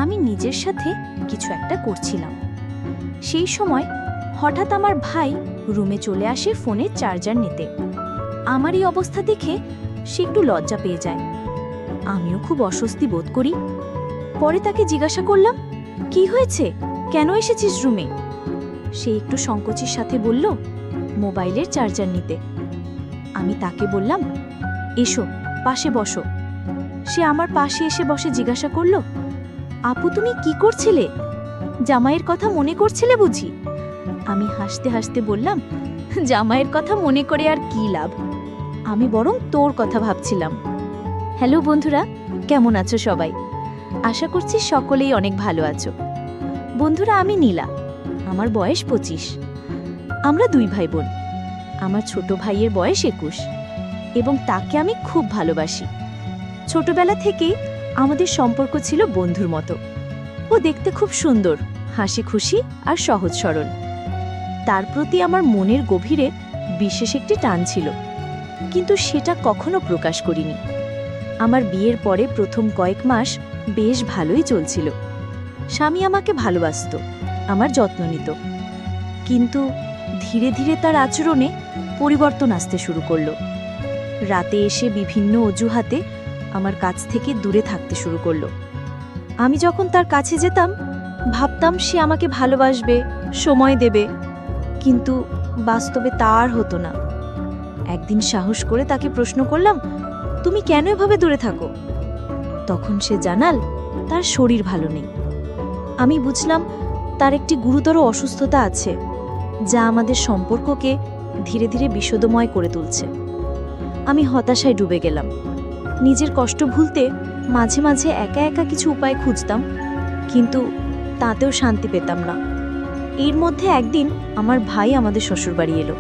আমি নিজের সাথে কিছু একটা করছিলাম। সেই সময় হঠাৎ আমার ভাই রুমে চলে আসে ফোনের চার্জার নিতে। আমার এই অবস্থা দেখে সে একটু লজ্জা পেয়ে যায়। আমিও খুব অস্বস্তি বোধ করি। পরে তাকে জিজ্ঞাসা করলাম, কি হয়েছে, কেন এসেছিস রুমে? সে একটু সংকোচের সাথে বলল, মোবাইলের চার্জার নিতে। আমি তাকে বললাম, এসো পাশে বসো। সে আমার পাশে এসে বসে জিজ্ঞাসা করল, আপু তুমি কি করছিলে? জামাইয়ের কথা মনে করছিলে বুঝি? আমি হাসতে হাসতে বললাম, জামাইয়ের কথা মনে করে আর কি লাভ, আমি বরং তোর কথা ভাবছিলাম। হ্যালো বন্ধুরা, কেমন আছো সবাই? আশা করছি সকলেই অনেক ভালো আছো। বন্ধুরা, আমি নীলা, আমার বয়স 25। আমরা 2 ভাই বোন। আমার ছোট ভাইয়ের বয়স 21 এবং তাকে আমি খুব ভালোবাসি। ছোটবেলা থেকে আমাদের সম্পর্ক ছিল বন্ধুর মতো। ও দেখতে খুব সুন্দর, হাসি খুশি আর সহজ সরল। তার প্রতি আমার মনের গভীরে বিশেষ একটি টান ছিল, কিন্তু সেটা কখনো প্রকাশ করিনি। আমার বিয়ের পরে প্রথম কয়েক মাস বেশ ভালোই চলছিল। স্বামী আমাকে ভালোবাসত, আমার যত্ন নিত। কিন্তু ধীরে ধীরে তার আচরণে পরিবর্তন আসতে শুরু করল। রাতে এসে বিভিন্ন অজুহাতে আমার কাছ থেকে দূরে থাকতে শুরু করল। আমি যখন তার কাছে যেতাম ভাবতাম সে আমাকে ভালোবাসবে, সময় দেবে, কিন্তু বাস্তবে তা আর হতো না। একদিন সাহস করে তাকে প্রশ্ন করলাম, তুমি কেন এভাবে দূরে থাকো? তখন সে জানাল, তার শরীর ভালো নেই। আমি বুঝলাম তার একটি গুরুতর অসুস্থতা আছে, যা আমাদের সম্পর্ককে ধীরে ধীরে বিষাদময় করে তুলছে। আমি হতাশায় ডুবে গেলাম। নিজের কষ্ট ভুলতে মাঝে মাঝে একা একা কিছু উপায় খুঁজতাম, কিন্তু তাতেও শান্তি পেতাম না। এর মধ্যে একদিন আমার ভাই আমাদের শ্বশুরবাড়ি এলো।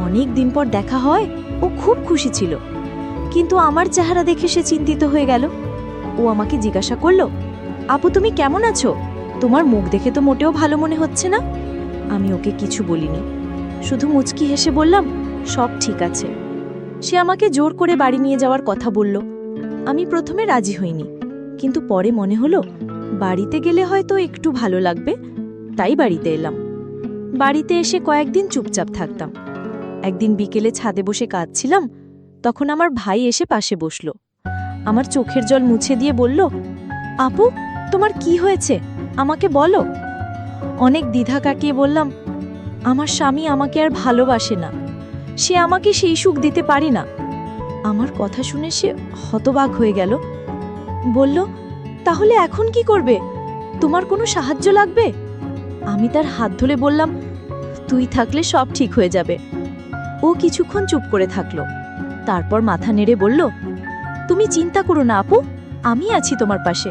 অনেক দিন পর দেখা হয়, ও খুব খুশি ছিল, কিন্তু আমার চেহারা দেখে সে চিন্তিত হয়ে গেল। ও আমাকে জিজ্ঞাসা করল, আপু তুমি কেমন আছো? তোমার মুখ দেখে তো মোটেও ভালো মনে হচ্ছে না। আমি ওকে কিছু বলিনি, শুধু মুচকি হেসে বললাম, সব ঠিক আছে। সে আমাকে জোর করে বাড়ি নিয়ে যাওয়ার কথা বলল। আমি প্রথমে রাজি হইনি, কিন্তু পরে মনে হলো বাড়িতে গেলে হয়তো একটু ভালো লাগবে, তাই বাড়িতে এলাম। বাড়িতে এসে কয়েকদিন চুপচাপ থাকতাম। একদিন বিকেলে ছাদে বসে কাঁদছিলাম, তখন আমার ভাই এসে পাশে বসল। আমার চোখের জল মুছে দিয়ে বলল, আপু তোমার কি হয়েছে, আমাকে বলো। অনেক দ্বিধা কাটিয়ে বললাম, আমার স্বামী আমাকে আর ভালোবাসে না, সে আমাকে সেই সুখ দিতে পারে না। আমার কথা শুনে সে হতবাক হয়ে গেল। বলল, তাহলে এখন কি করবে? তোমার কোনো সাহায্য লাগবে? আমি তার হাত ধরে বললাম, তুই থাকলে সব ঠিক হয়ে যাবে। ও কিছুক্ষণ চুপ করে থাকলো, তারপর মাথা নেড়ে বলল, তুমি চিন্তা করো না আপু, আমি আছি তোমার পাশে।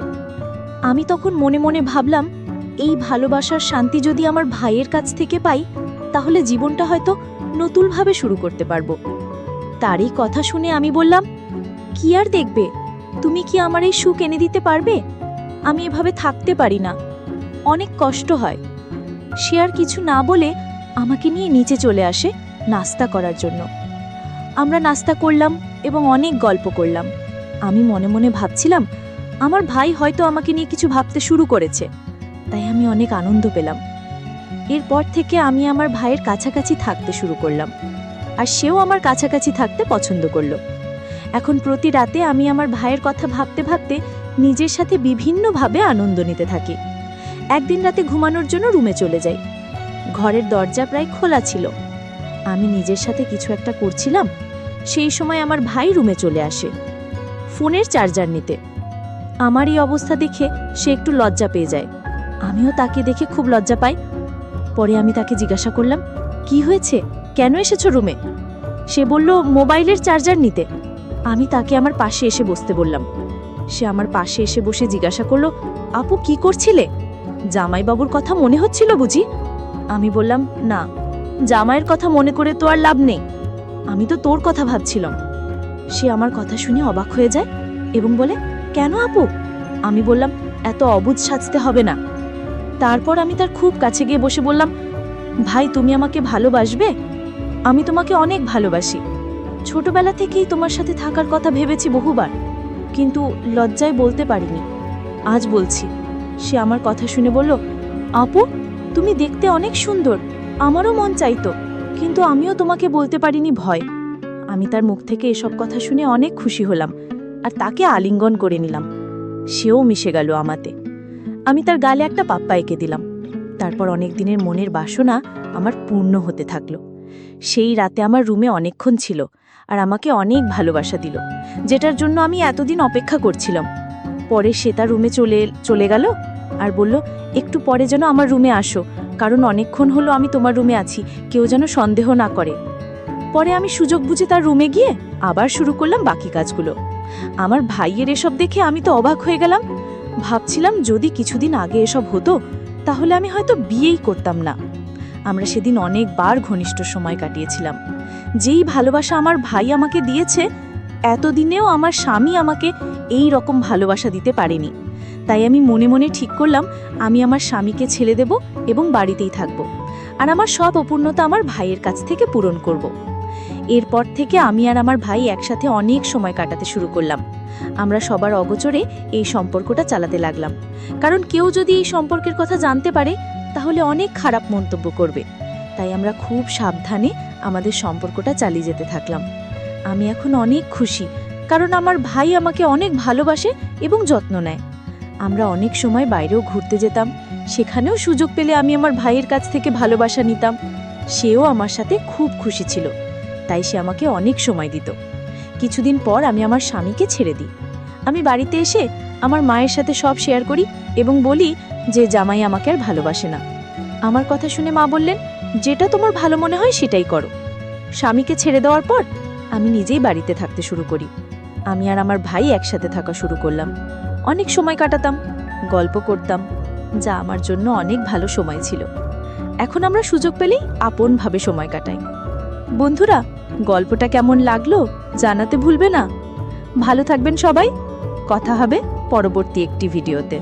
আমি তখন মনে মনে ভাবলাম, এই ভালোবাসার শান্তি যদি আমার ভাইয়ের কাছ থেকে পাই, তাহলে জীবনটা হয়তো নতুনভাবে শুরু করতে পারবো। তারই কথা শুনে আমি বললাম, কি আর দেখবে, তুমি কি আমার এই সুখ এনে দিতে পারবে? আমি এভাবে থাকতে পারি না, অনেক কষ্ট হয়। সে আর কিছু না বলে আমাকে নিয়ে নিচে চলে আসে নাস্তা করার জন্য। আমরা নাস্তা করলাম এবং অনেক গল্প করলাম। আমি মনে মনে ভাবছিলাম, আমার ভাই হয়তো আমাকে নিয়ে কিছু ভাবতে শুরু করেছে, তাই আমি অনেক আনন্দ পেলাম। এরপর থেকে আমি আমার ভাইয়ের কাছাকাছি থাকতে শুরু করলাম, আর সেও আমার কাছাকাছি থাকতে পছন্দ করলো। এখন প্রতি রাতে আমি আমার ভাইয়ের কথা ভাবতে ভাবতে নিজের সাথে বিভিন্নভাবে আনন্দ নিতে থাকি। একদিন রাতে ঘুমানোর জন্য রুমে চলে যাই। ঘরের দরজা প্রায় খোলা ছিল। আমি নিজের সাথে কিছু একটা করছিলাম, সেই সময় আমার ভাই রুমে চলে আসে ফোনের চার্জার নিতে। আমার এই অবস্থা দেখে সে একটু লজ্জা পেয়ে যায়। আমিও তাকে দেখে খুব লজ্জা পাই। পরে আমি তাকে জিজ্ঞাসা করলাম, কি হয়েছে, কেন এসেছো রুমে? সে বলল, মোবাইলের চার্জার নিতে। আমি তাকে আমার পাশে এসে বসতে বললাম। সে আমার পাশে এসে বসে জিজ্ঞাসা করলো, আপু কি করছিলে? জামাইবাবুর কথা মনে হচ্ছিল বুঝি? আমি বললাম, না, জামাইয়ের কথা মনে করে তো আর লাভ নেই, আমি তো তোর কথা ভাবছিলাম। সে আমার কথা শুনে অবাক হয়ে যায় এবং বলে, কেন আপু? আমি বললাম, এত অবুঝ সাজতে হবে না। তারপর আমি তার খুব কাছে গিয়ে বসে বললাম, ভাই তুমি আমাকে ভালোবাসবে? আমি তোমাকে অনেক ভালোবাসি। ছোটবেলা থেকেই তোমার সাথে থাকার কথা ভেবেছি বহুবার, কিন্তু লজ্জায় বলতে পারিনি। আজ বলছি, সে আমার কথা শুনে বলল, আপু, তুমি দেখতে অনেক সুন্দর, আমারও মন চাইতো, কিন্তু আমিও তোমাকে বলতে পারিনি ভয়। আমি তার মুখ থেকে এসব কথা শুনে অনেক খুশি হলাম আর তাকে আলিঙ্গন করে নিলাম। সেও মিশে গেল আমাতে। আমি তার গালে একটা পাপ্পা এঁকে দিলাম। তারপর অনেক দিনের মনের বাসনা আমার পূর্ণ হতে থাকলো। সেই রাতে আমার রুমে অনেকক্ষণ ছিল আর আমাকে অনেক ভালোবাসা দিল, যেটার জন্য আমি এতদিন অপেক্ষা করছিলাম। পরে সে তার রুমে চলে গেল আর বলল, একটু পরে যেন আমার রুমে আসো, কারণ অনেকক্ষণ হলো আমি তোমার রুমে আছি, কেউ যেন সন্দেহ না করে। পরে আমি সুযোগ বুঝে তার রুমে গিয়ে আবার শুরু করলাম বাকি কাজগুলো। আমার ভাইয়ের এসব দেখে আমি তো অবাক হয়ে গেলাম। ভাবছিলাম যদি কিছুদিন আগে এসব হতো তাহলে আমি হয়তো বিয়েই করতাম না। আমরা সেদিন অনেকবার ঘনিষ্ঠ সময় কাটিয়েছিলাম। যেই ভালোবাসা আমার ভাই আমাকে দিয়েছে, এতদিনেও আমার স্বামী আমাকে এই রকম ভালোবাসা দিতে পারেনি। তাই আমি মনে মনে ঠিক করলাম আমি আমার স্বামীকে ছেড়ে দেব এবং বাড়িতেই থাকব, আর আমার সব অপূর্ণতা আমার ভাইয়ের কাছ থেকে পূরণ করব। এরপর থেকে আমি আর আমার ভাই একসাথে অনেক সময় কাটাতে শুরু করলাম। আমরা সবার অগোচরে এই সম্পর্কটা চালাতে লাগলাম, কারণ কেউ যদি এই সম্পর্কের কথা জানতে পারে তাহলে অনেক খারাপ মন্তব্য করবে। তাই আমরা খুব সাবধানে আমাদের সম্পর্কটা চালিয়ে যেতে থাকলাম। আমি এখন অনেক খুশি, কারণ আমার ভাই আমাকে অনেক ভালোবাসে এবং যত্ন নেয়। আমরা অনেক সময় বাইরেও ঘুরতে যেতাম, সেখানেও সুযোগ পেলে আমি আমার ভাইয়ের কাছ থেকে ভালোবাসা নিতাম। সেও আমার সাথে খুব খুশি ছিল, তাই সে আমাকে অনেক সময় দিত। কিছুদিন পর আমি আমার স্বামীকে ছেড়ে দিই। আমি বাড়িতে এসে আমার মায়ের সাথে সব শেয়ার করি এবং বলি যে জামাই আমাকে আর ভালোবাসে না। আমার কথা শুনে মা বললেন, যেটা তোমার ভালো মনে হয় সেটাই করো। স্বামীকে ছেড়ে দেওয়ার পর আমি নিজেই বাড়িতে থাকতে শুরু করি। আমি আর আমার ভাই একসাথে থাকা শুরু করলাম। অনেক সময় কাটাতাম, গল্প করতাম, যা আমার জন্য অনেক ভালো সময় ছিল। এখন আমরা সুযোগ পেলেই আপনভাবে সময় কাটাই। বন্ধুরা, গল্পটা কেমন লাগলো জানাতে ভুলবে না। ভালো থাকবেন সবাই। কথা হবে পরবর্তী একটি ভিডিওতে।